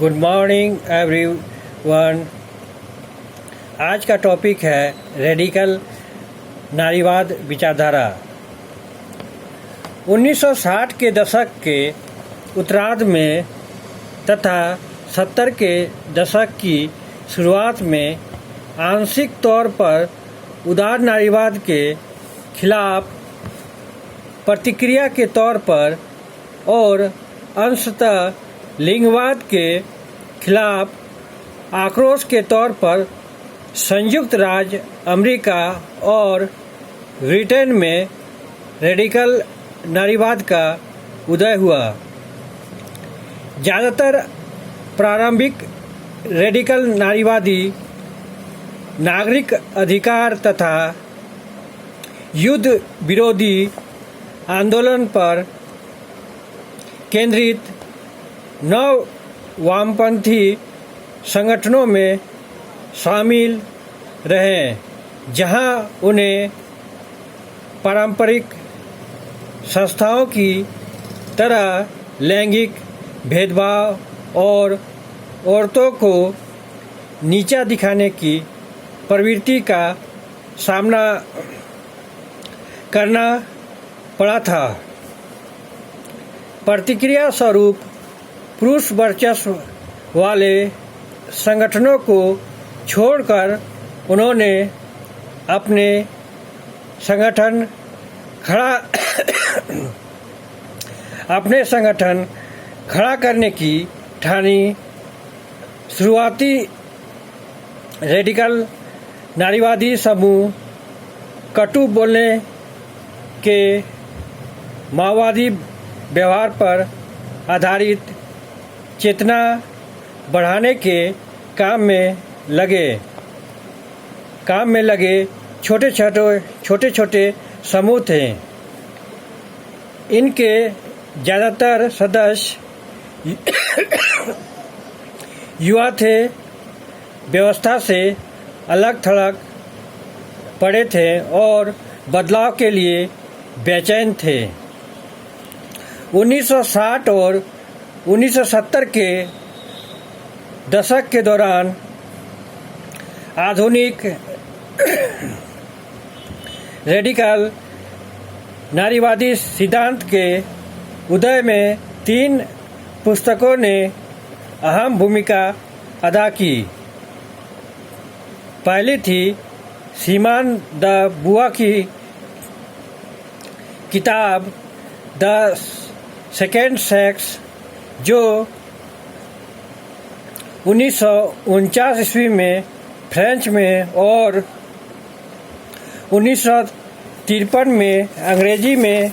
Good morning everyone. आज का topic है रेडिकल नारीवाद विचारधारा। 1960 के दशक के उत्तरार्ध में तथा 70 के दशक की शुरुआत में आंशिक तौर पर उदार नारीवाद के खिलाफ प्रतिक्रिया के तौर पर और अंशतः लिंगवाद के खिलाफ आक्रोश के तौर पर संयुक्त राज्य अमेरिका और ब्रिटेन में रेडिकल नारीवाद का उदय हुआ। ज़्यादातर प्रारंभिक रेडिकल नारीवादी नागरिक अधिकार तथा युद्ध विरोधी आंदोलन पर केंद्रित नव वामपंथी संगठनों में शामिल रहे, जहां उन्हें पारंपरिक संस्थाओं की तरह लैंगिक भेदभाव और औरतों को नीचा दिखाने की प्रवृत्ति का सामना करना पड़ा था। प्रतिक्रिया स्वरूप पुरुष वर्चस्व वाले संगठनों को छोड़कर उन्होंने अपने संगठन खड़ा करने की ठानी। शुरुआती रेडिकल नारीवादी समूह कटु बोलने के माओवादी व्यवहार पर आधारित चेतना बढ़ाने के काम में लगे छोटे छोटे समूह थे। इनके ज़्यादातर सदस्य युवा थे, व्यवस्था से अलग थलग पड़े थे और बदलाव के लिए बेचैन थे। 1960 और 1970 के दशक के दौरान आधुनिक रेडिकल नारीवादी सिद्धांत के उदय में 3 पुस्तकों ने अहम भूमिका अदा की। पहली थी सिमोन द बुआर की किताब द सेकेंड सेक्स, जो 1949 ईस्वी में फ्रेंच में और 1953 में अंग्रेजी में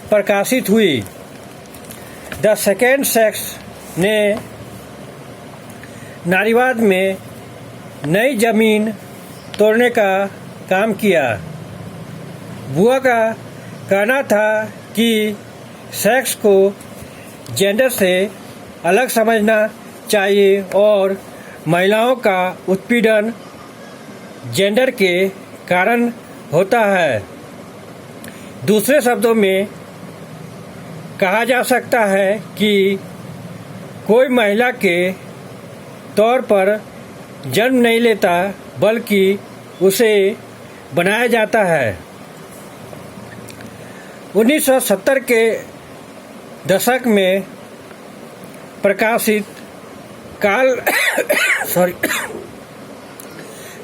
प्रकाशित हुई। द सेकेंड सेक्स ने नारीवाद में नई जमीन तोड़ने का काम किया। बुआ का कहना था कि सेक्स को जेंडर से अलग समझना चाहिए और महिलाओं का उत्पीड़न जेंडर के कारण होता है। दूसरे शब्दों में कहा जा सकता है कि कोई महिला के तौर पर जन्म नहीं लेता, बल्कि उसे बनाया जाता है। 1970 के दशक में प्रकाशित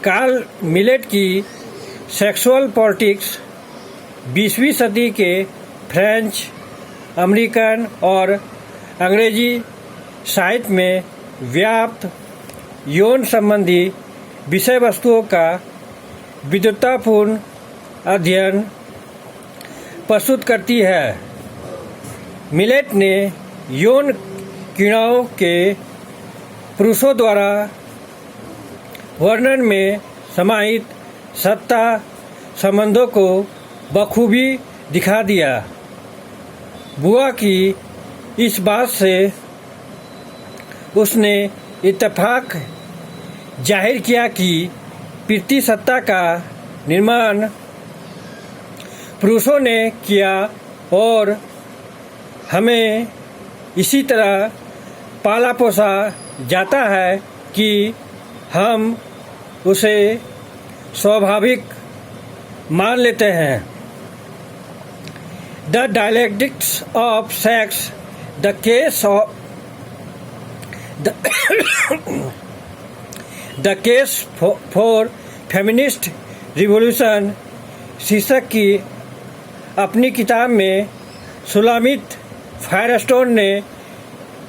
कार्ल मिलेट की सेक्सुअल पॉलिटिक्स 20वीं सदी के फ्रेंच, अमेरिकन और अंग्रेजी साहित्य में व्याप्त यौन संबंधी विषय वस्तुओं का विद्वत्तापूर्ण अध्ययन प्रस्तुत करती है। मिलेट ने यौन क्रियाओं के पुरुषों द्वारा वर्णन में समाहित सत्ता संबंधों को बखूबी दिखा दिया। बुआ की इस बात से उसने इत्तेफाक जाहिर किया कि पितृ सत्ता का निर्माण पुरुषों ने किया और हमें इसी तरह पाला पोसा जाता है कि हम उसे स्वाभाविक मान लेते हैं। The dialectics of sex, the case for feminist revolution शीर्षक की अपनी किताब में सुलामित फायरस्टोन ने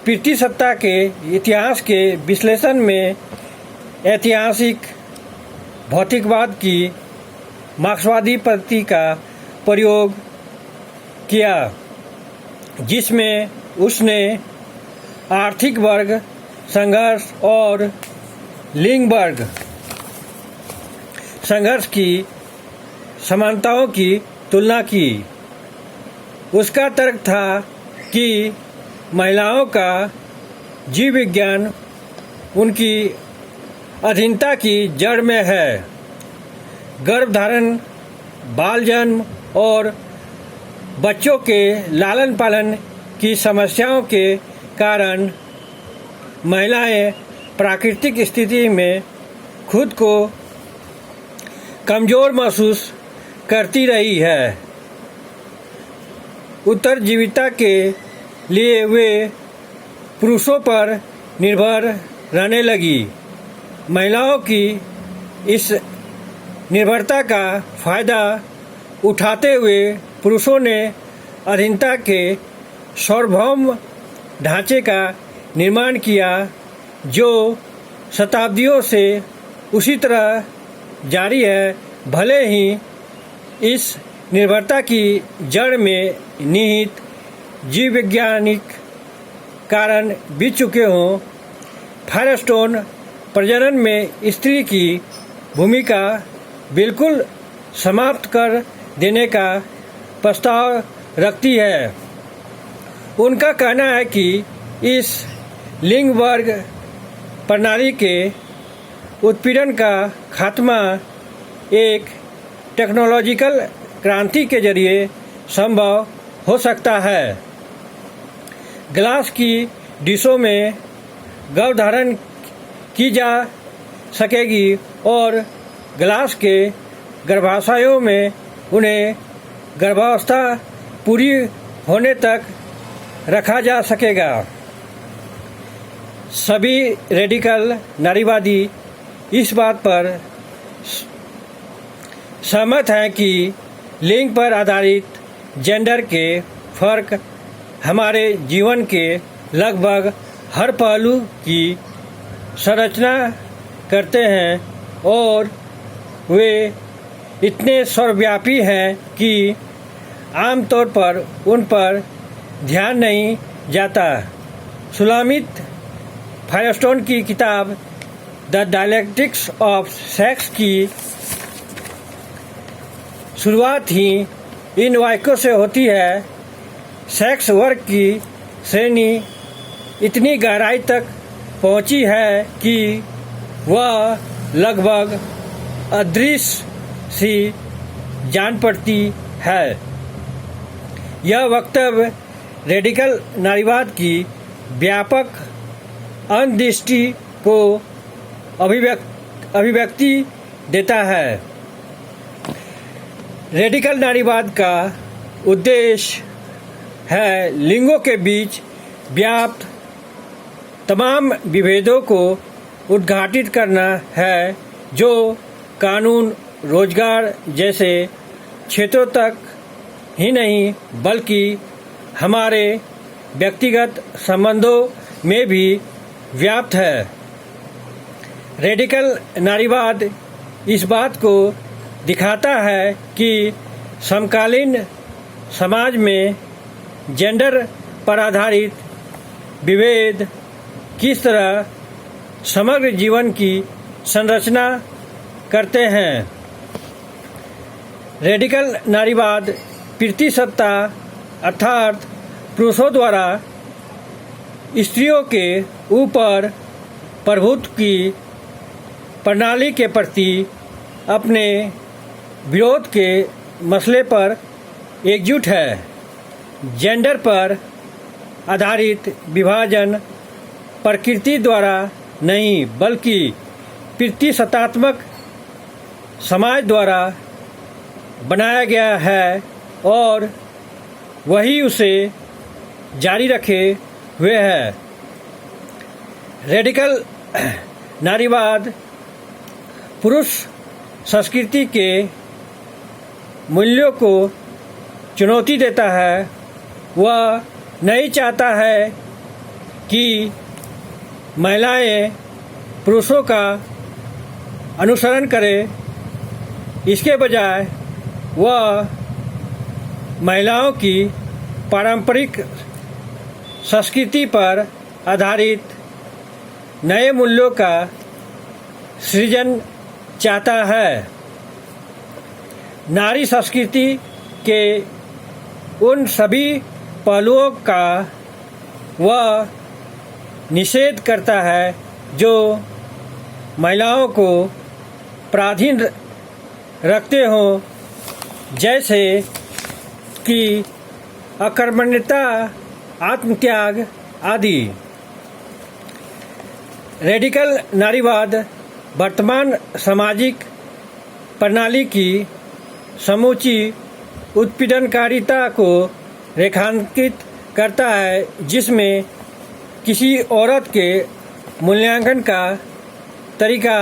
पितृसत्ता के इतिहास के विश्लेषण में ऐतिहासिक भौतिकवाद की मार्क्सवादी पद्धति का प्रयोग किया, जिसमें उसने आर्थिक वर्ग संघर्ष और लिंग वर्ग संघर्ष की समानताओं की तुलना की। उसका तर्क था कि महिलाओं का जीव विज्ञान उनकी अधीनता की जड़ में है। गर्भधारण, बाल जन्म और बच्चों के लालन पालन की समस्याओं के कारण महिलाएं प्राकृतिक स्थिति में खुद को कमज़ोर महसूस करती रही है। उत्तरजीविता के लिए वे पुरुषों पर निर्भर रहने लगी। महिलाओं की इस निर्भरता का फायदा उठाते हुए पुरुषों ने अधीनता के सार्वभौम ढांचे का निर्माण किया, जो शताब्दियों से उसी तरह जारी है, भले ही इस निर्भरता की जड़ में निहित जीव वैज्ञानिक कारण बीत चुके हों। फायरस्टोन प्रजनन में स्त्री की भूमिका बिल्कुल समाप्त कर देने का प्रस्ताव रखती है। उनका कहना है कि इस लिंग वर्ग प्रणाली के उत्पीड़न का खात्मा एक टेक्नोलॉजिकल क्रांति के जरिए संभव हो सकता है। ग्लास की डिशों में गर्भधारण की जा सकेगी और ग्लास के गर्भाशयों में उन्हें गर्भावस्था पूरी होने तक रखा जा सकेगा। सभी रेडिकल नारीवादी इस बात पर सहमत हैं कि लिंग पर आधारित जेंडर के फर्क हमारे जीवन के लगभग हर पहलू की संरचना करते हैं और वे इतने सर्वव्यापी हैं कि आमतौर पर उन पर ध्यान नहीं जाता। सुलामित फायरस्टोन की किताब द डायलेक्टिक्स ऑफ सेक्स की शुरुआत ही इन वाक्यों से होती है। सेक्स वर्ग की श्रेणी इतनी गहराई तक पहुंची है कि वह लगभग अदृश्य सी जान पड़ती है। यह वक्तव्य रेडिकल नारीवाद की व्यापक अंतर्दृष्टि को अभिव्यक्ति देता है। रेडिकल नारीवाद का उद्देश्य है लिंगों के बीच व्याप्त तमाम विभेदों को उद्घाटित करना है, जो कानून, रोजगार जैसे क्षेत्रों तक ही नहीं बल्कि हमारे व्यक्तिगत संबंधों में भी व्याप्त है। रेडिकल नारीवाद इस बात को दिखाता है कि समकालीन समाज में जेंडर पर आधारित विभेद किस तरह समग्र जीवन की संरचना करते हैं। रेडिकल नारीवाद पितृसत्ता अर्थात पुरुषों द्वारा स्त्रियों के ऊपर प्रभुत्व की प्रणाली के प्रति अपने विरोध के मसले पर एकजुट है। जेंडर पर आधारित विभाजन प्रकृति द्वारा नहीं बल्कि प्रतिसत्तात्मक समाज द्वारा बनाया गया है और वही उसे जारी रखे हुए है। रेडिकल नारीवाद पुरुष संस्कृति के मूल्यों को चुनौती देता है। वह नहीं चाहता है कि महिलाएं पुरुषों का अनुसरण करें। इसके बजाय वह महिलाओं की पारंपरिक संस्कृति पर आधारित नए मूल्यों का सृजन चाहता है। नारी संस्कृति के उन सभी पहलुओं का वह निषेध करता है जो महिलाओं को पराधीन रखते हों, जैसे कि अकर्मण्यता, आत्मत्याग आदि। रेडिकल नारीवाद वर्तमान सामाजिक प्रणाली की समूची उत्पीड़नकारिता को रेखांकित करता है, जिसमें किसी औरत के मूल्यांकन का तरीका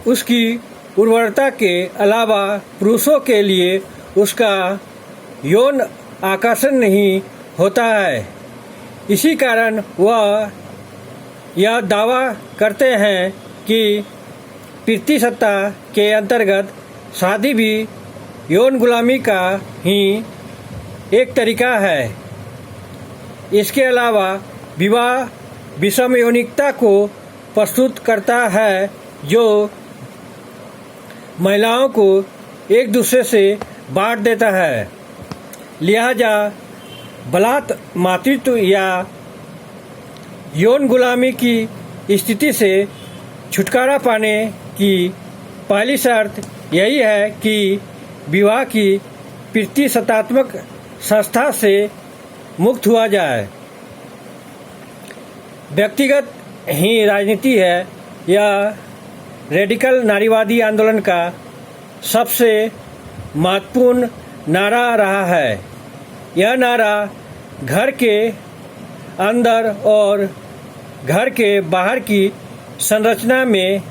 उसकी उर्वरता के अलावा पुरुषों के लिए उसका यौन आकर्षण नहीं होता है। इसी कारण वह यह दावा करते हैं कि पितृसत्ता के अंतर्गत शादी भी यौन गुलामी का ही एक तरीका है। इसके अलावा विवाह विषम यौनिकता को प्रस्तुत करता है, जो महिलाओं को एक दूसरे से बांट देता है। लिहाजा बलात् मातृत्व या यौन गुलामी की स्थिति से छुटकारा पाने की पहली शर्त यही है कि विवाह की प्रतिसत्तात्मक संस्था से मुक्त हुआ जाए। व्यक्तिगत ही राजनीति है यह रेडिकल नारीवादी आंदोलन का सबसे महत्वपूर्ण नारा रहा है। यह नारा घर के अंदर और घर के बाहर की संरचना में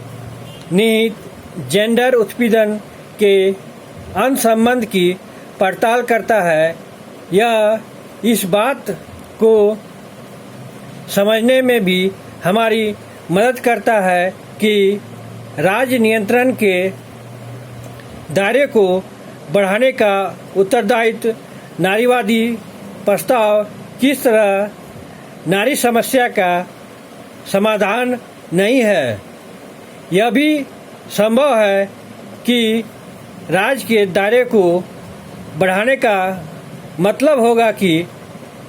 निहित जेंडर उत्पीड़न के अंतर्संबंध की पड़ताल करता है। यह इस बात को समझने में भी हमारी मदद करता है कि राज्य नियंत्रण के दायरे को बढ़ाने का उत्तरदायित्व नारीवादी प्रस्ताव किस तरह नारी समस्या का समाधान नहीं है। यह भी संभव है कि राज्य के दायरे को बढ़ाने का मतलब होगा कि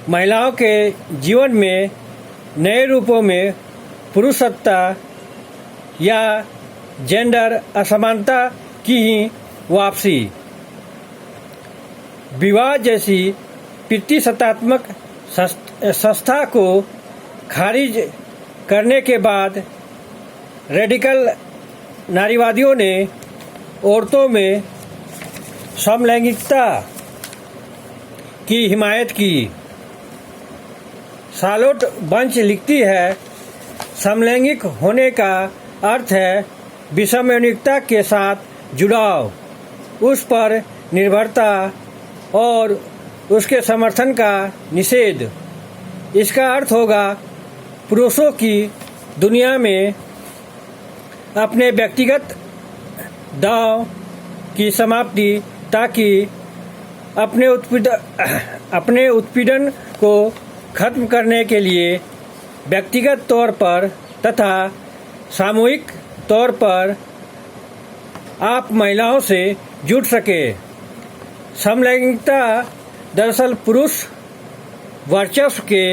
महिलाओं के जीवन में नए रूपों में पुरुषसत्ता या जेंडर असमानता की ही वापसी। विवाह जैसी प्रतिसत्तात्मक संस्था को खारिज करने के बाद रेडिकल नारीवादियों ने औरतों में समलैंगिकता की हिमायत की। शार्लोट बंच लिखती है, समलैंगिक होने का अर्थ है विषम यौनिकता के साथ जुड़ाव, उस पर निर्भरता और उसके समर्थन का निषेध। इसका अर्थ होगा पुरुषों की दुनिया में अपने व्यक्तिगत दांव की समाप्ति, ताकि अपने उत्पीड़न को खत्म करने के लिए व्यक्तिगत तौर पर तथा सामूहिक तौर पर आप महिलाओं से जुड़ सके। समलैंगिकता दरअसल पुरुष वर्चस्व के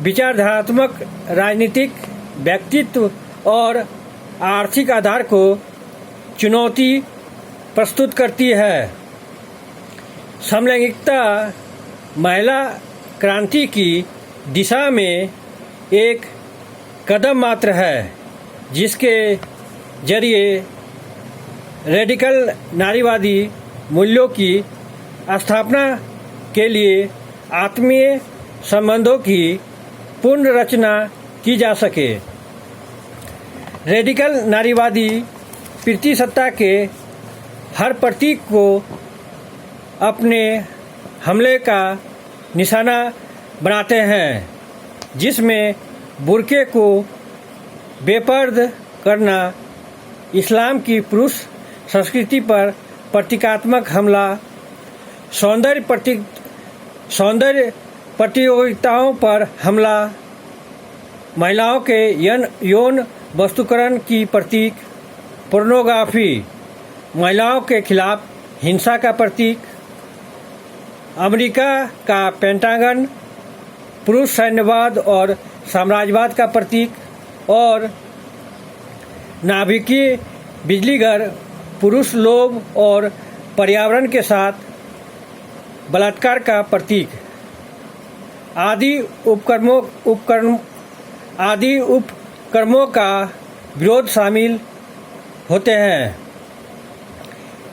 विचारधारात्मक, राजनीतिक, व्यक्तित्व और आर्थिक आधार को चुनौती प्रस्तुत करती है। समलैंगिकता महिला क्रांति की दिशा में एक कदम मात्र है जिसके जरिए रेडिकल नारीवादी मूल्यों की स्थापना के लिए आत्मीय संबंधों की पुनर्रचना की जा सके। रेडिकल नारीवादी पितृसत्ता के हर प्रतीक को अपने हमले का निशाना बनाते हैं, जिसमें बुर्के को बेपर्द करना, इस्लाम की पुरुष संस्कृति पर प्रतीकात्मक हमला, सौंदर्य प्रतियोगिताओं पर हमला, महिलाओं के यौन वस्तुकरण की प्रतीक, पोर्नोग्राफी, महिलाओं के खिलाफ हिंसा का प्रतीक, अमेरिका का पेंटागन पुरुष सैन्यवाद और साम्राज्यवाद का प्रतीक और नाभिकीय बिजलीघर पुरुष लोभ और पर्यावरण के साथ बलात्कार का प्रतीक आदि उपक्रमों का विरोध शामिल होते हैं।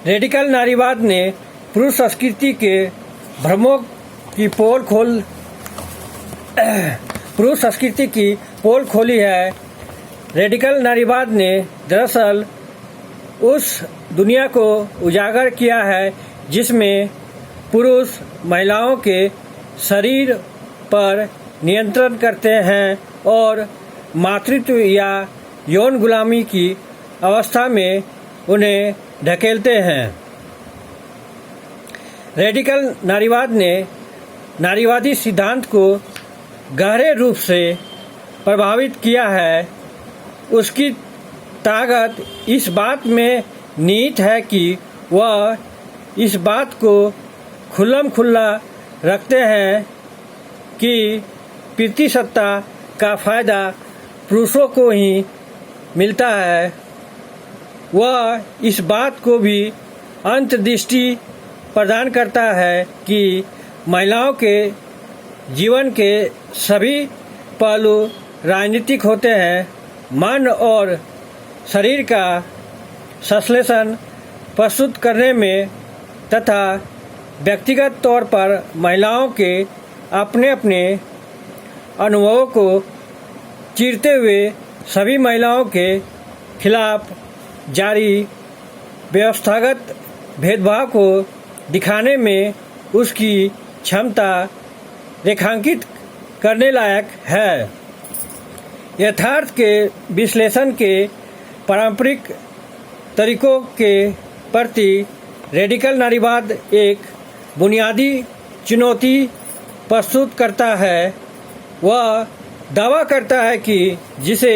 रेडिकल नारीवाद ने पुरुष संस्कृति के भ्रमों की पोल खोली है। रेडिकल नारीवाद ने दरअसल उस दुनिया को उजागर किया है जिसमें पुरुष महिलाओं के शरीर पर नियंत्रण करते हैं और मातृत्व या यौन गुलामी की अवस्था में उन्हें ढकेलते हैं। रेडिकल नारीवाद ने नारीवादी सिद्धांत को गहरे रूप से प्रभावित किया है। उसकी ताकत इस बात में निहित है कि वह इस बात को खुल्लम-खुल्ला रखते हैं कि पितृसत्ता का फायदा पुरुषों को ही मिलता है। वह इस बात को भी अंतर्दृष्टि प्रदान करता है कि महिलाओं के जीवन के सभी पहलू राजनीतिक होते हैं। मन और शरीर का संश्लेषण प्रस्तुत करने में तथा व्यक्तिगत तौर पर महिलाओं के अपने अपने अनुभवों को चीरते हुए सभी महिलाओं के खिलाफ जारी व्यवस्थागत भेदभाव को दिखाने में उसकी क्षमता रेखांकित करने लायक है। यथार्थ के विश्लेषण के पारंपरिक तरीकों के प्रति रेडिकल नारीवाद एक बुनियादी चुनौती प्रस्तुत करता है। वह दावा करता है कि जिसे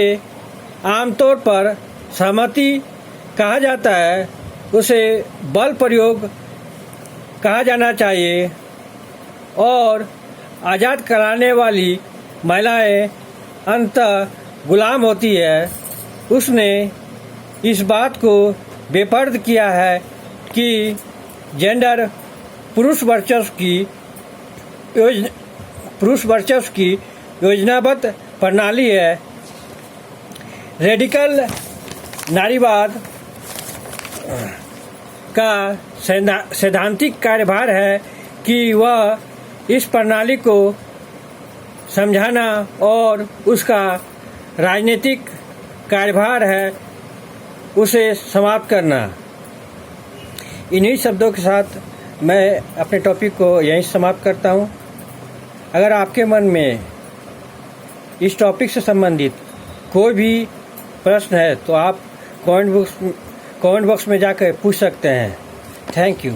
आमतौर पर सहमति कहा जाता है उसे बल प्रयोग कहा जाना चाहिए और आज़ाद कराने वाली महिलाएं अंततः गुलाम होती है। उसने इस बात को बेपर्द किया है कि जेंडर पुरुष वर्चस्व की योजनाबद्ध प्रणाली है। रेडिकल नारीवाद का सैद्धांतिक कार्यभार है कि वह इस प्रणाली को समझाना और उसका राजनीतिक कार्यभार है उसे समाप्त करना। इन्हीं शब्दों के साथ मैं अपने टॉपिक को यहीं समाप्त करता हूँ। अगर आपके मन में इस टॉपिक से संबंधित कोई भी प्रश्न है तो आप कमेंट बॉक्स में जाकर पूछ सकते हैं। Thank you.